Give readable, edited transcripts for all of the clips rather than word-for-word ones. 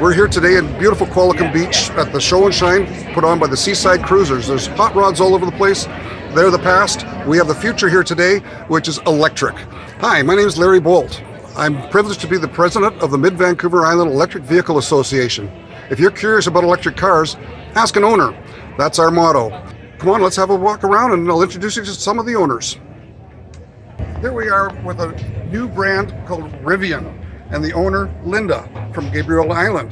We're here today in beautiful Qualicum Beach at the Show and Shine put on by the Seaside Cruisers. There's hot rods all over the place. They're the past. We have the future here today, which is electric. Hi, my name is Larry Bolt. I'm privileged to be the president of the Mid-Vancouver Island Electric Vehicle Association. If you're curious about electric cars, ask an owner. That's our motto. Come on, let's have a walk around and I'll introduce you to some of the owners. Here we are with a new brand called Rivian and the owner, Linda, from Gabriel Island.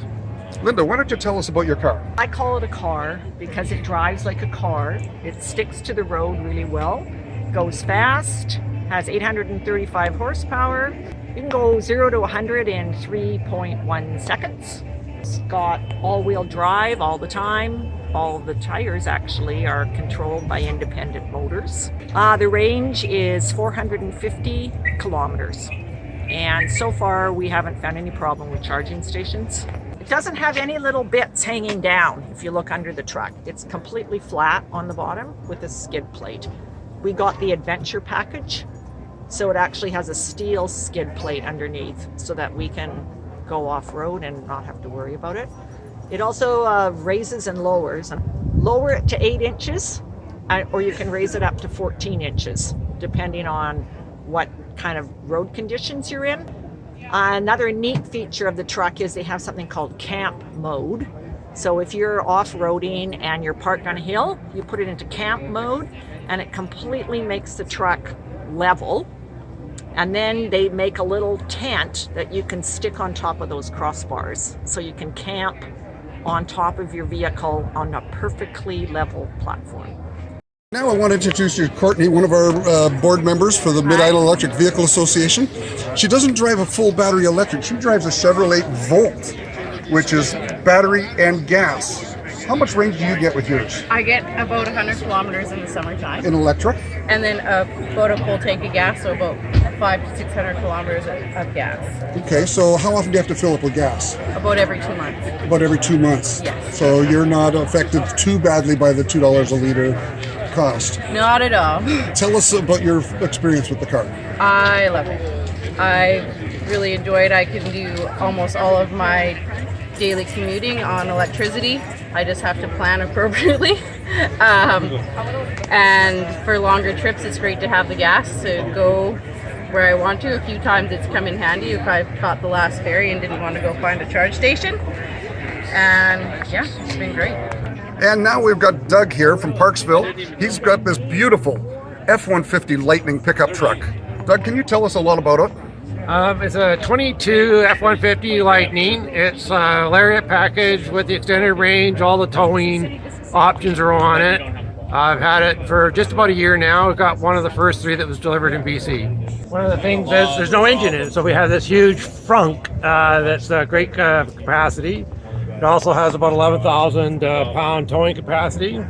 Linda, why don't you tell us about your car? I call it a car because it drives like a car. It sticks to the road really well, goes fast, has 835 horsepower. You can go 0 to 100 in 3.1 seconds. It's got all-wheel drive all the time. All the tires actually are controlled by independent motors. The range is 450 kilometers. And so far we haven't found any problem with charging stations. It doesn't have any little bits hanging down if you look under the truck. It's completely flat on the bottom with a skid plate. We got the adventure package, so it actually has a steel skid plate underneath so that we can go off-road and not have to worry about it. It also raises and lowers. Lower it to 8 inches, or you can raise it up to 14 inches, depending on what kind of road conditions you're in. Another neat feature of the truck is they have something called camp mode. So if you're off-roading and you're parked on a hill, you put it into camp mode and it completely makes the truck level. And then they make a little tent that you can stick on top of those crossbars so you can camp on top of your vehicle on a perfectly level platform. Now I want to introduce you to Courtney, one of our board members for the Mid-Island Electric Vehicle Association. She doesn't drive a full battery electric. She drives a Chevrolet Volt, which is battery and gas. How much range do you get with yours? I get about 100 kilometers in the summertime. In electric? And then about a full tank of gas, so about 500 to 600 kilometers of gas. Okay, so how often do you have to fill up with gas? About every 2 months. About every 2 months? Yes. So you're not affected too badly by the $2 a liter cost? Not at all. Tell us about your experience with the car. I love it. I really enjoy it. I can do almost all of my daily commuting on electricity. I just have to plan appropriately. And for longer trips, it's great to have the gas to go where I want to. A few times it's come in handy if I've caught the last ferry and didn't want to go find a charge station. And yeah, it's been great. And now we've got Doug here from Parksville. He's got this beautiful F-150 Lightning pickup truck. Doug, can you tell us a lot about it? It's a 22 F-150 Lightning. It's a Lariat package with the extended range. All the towing options are on it. I've had it for just about a year now. I got one of the first 3 that was delivered in BC. One of the things is there's no engine in it, so we have this huge frunk that's great capacity. It also has about 11,000 pound towing capacity.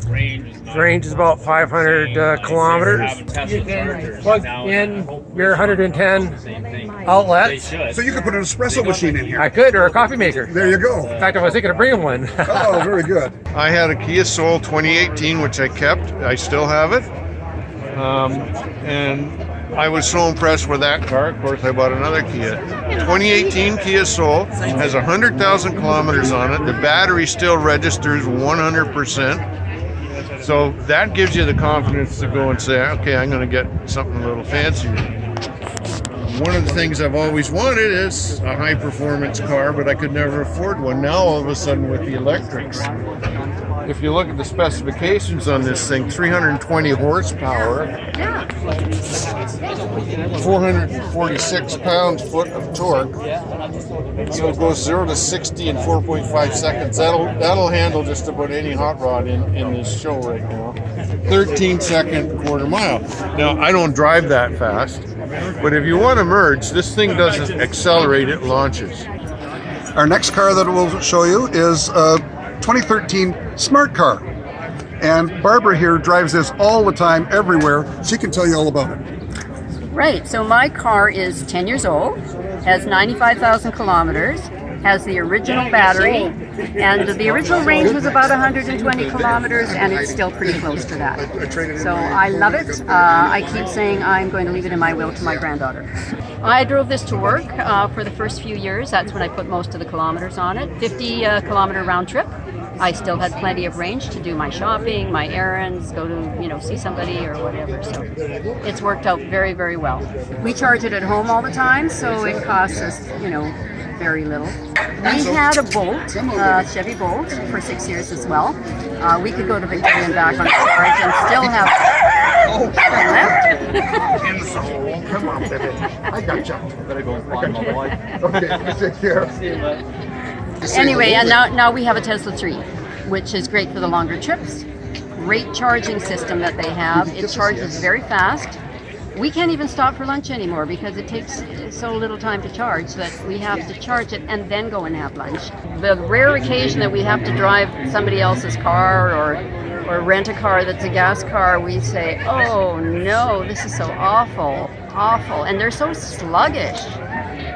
Range is about 500 kilometers. You can plug in your 110 outlets. So you could put an espresso machine in here. I could, or a coffee maker. There you go. In fact, I was thinking of bringing one. Oh, very good. I had a Kia Soul 2018, which I kept. I still have it. And I was so impressed with that car. Of course, I bought another Kia. 2018 Kia Soul has 100,000 kilometers on it. The battery still registers 100%. So that gives you the confidence to go and say, okay, I'm going to get something a little fancier. One of the things I've always wanted is a high-performance car, but I could never afford one. Now, all of a sudden, with the electrics, if you look at the specifications on this thing, 320 horsepower, 446 pound-foot of torque. So it goes 0 to 60 in 4.5 seconds. That'll handle just about any hot rod in this show right now. 13-second quarter mile. Now, I don't drive that fast, but if you want to merge, this thing doesn't accelerate, it launches. Our next car that we'll show you is a 2013 Smart Car. And Barbara here drives this all the time, everywhere. She can tell you all about it. Right, so my car is 10 years old, has 95,000 kilometers, has the original battery, and the original range was about 120 kilometers, and it's still pretty close to that. So I love it. I keep saying I'm going to leave it in my will to my granddaughter. I drove this to work for the first few years. That's when I put most of the kilometers on it. 50 kilometer round trip. I still had plenty of range to do my shopping, my errands, go to, see somebody or whatever. So it's worked out very, very well. We charge it at home all the time, so it costs us, very little. We had a Bolt, Chevy Bolt, for 6 years as well. We could go to Victoria and back on the charge and still have left. In the hole. Come on, baby. I got you. Better go and find my wife. Okay, take care. Anyway, and now we have a Tesla 3, which is great for the longer trips. Great charging system that they have. It charges very fast. We can't even stop for lunch anymore because it takes so little time to charge that we have to charge it and then go and have lunch. The rare occasion that we have to drive somebody else's car or rent a car that's a gas car, we say, oh no, this is so awful. And they're so sluggish.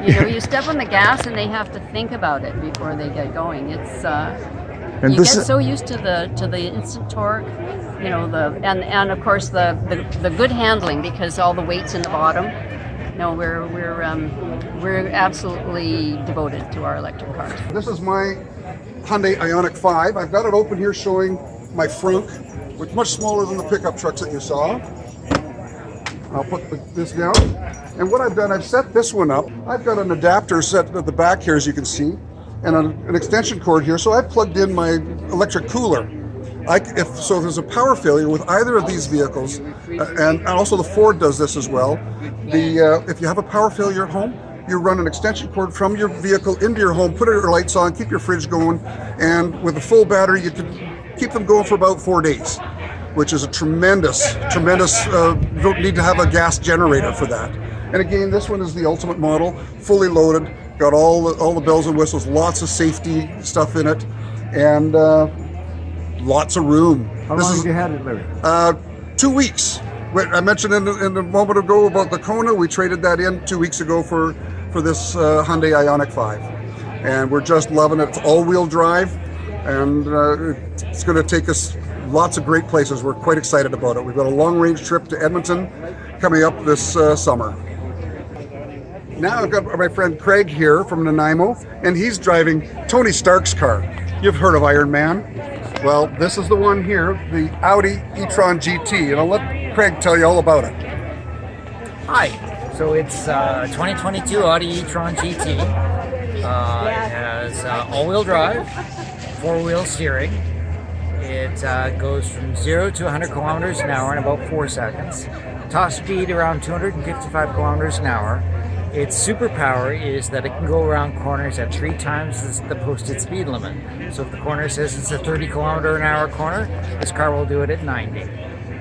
You step on the gas and they have to think about it before they get going. It's you get so used to the instant torque, and of course the good handling because all the weight's in the bottom. No, we're absolutely devoted to our electric cars. This is my Hyundai Ioniq 5. I've got it open here showing my frunk, which is much smaller than the pickup trucks that you saw. I'll put this down. And what I've done, I've set this one up. I've got an adapter set at the back here, as you can see, and an extension cord here. So I plugged in my electric cooler. If there's a power failure with either of these vehicles, and also the Ford does this as well, if you have a power failure at home, you run an extension cord from your vehicle into your home, put your lights on, keep your fridge going, and with a full battery, you can keep them going for about 4 days, which is a tremendous, you don't need to have a gas generator for that. And again, this one is the ultimate model, fully loaded, got all the bells and whistles, lots of safety stuff in it, and lots of room. How long have you had it, Larry? 2 weeks. I mentioned in a moment ago about the Kona. We traded that in 2 weeks ago for this Hyundai Ioniq 5. And we're just loving it. It's all-wheel drive, and it's going to take us lots of great places. We're quite excited about it. We've got a long-range trip to Edmonton coming up this summer. Now I've got my friend Craig here from Nanaimo, and he's driving Tony Stark's car. You've heard of Iron Man. Well, this is the one here, the Audi e-tron GT, and I'll let Craig tell you all about it. Hi, so it's 2022 Audi e-tron GT. It has all-wheel drive, four-wheel steering. It goes from 0 to 100 kilometers an hour in about 4 seconds. Top speed around 255 kilometers an hour. Its superpower is that it can go around corners at 3 times the posted speed limit. So if the corner says it's a 30 kilometer an hour corner, this car will do it at 90,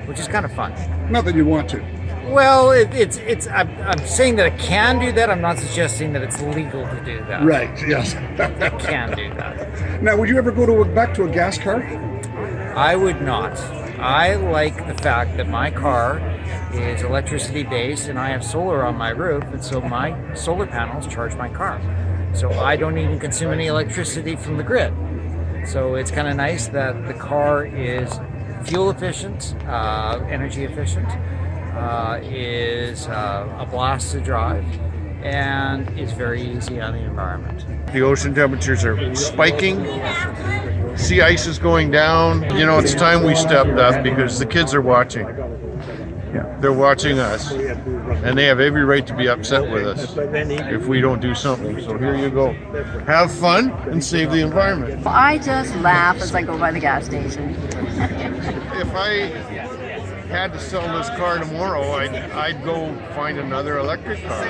which is kind of fun. Not that you want to. Well, I'm saying that it can do that. I'm not suggesting that it's legal to do that. Right, yes. It can do that. Now, would you ever go back to a gas car? I would not. I like the fact that my car is electricity based and I have solar on my roof, and so my solar panels charge my car. So I don't even consume any electricity from the grid. So it's kind of nice that the car is fuel efficient, energy efficient, is a blast to drive, and is very easy on the environment. The ocean temperatures are spiking. Sea ice is going down. It's time we stepped up because the kids are watching. They're watching us, and they have every right to be upset with us if we don't do something. So here you go. Have fun and save the environment. I just laugh as I go by the gas station. If I had to sell this car tomorrow, I'd go find another electric car.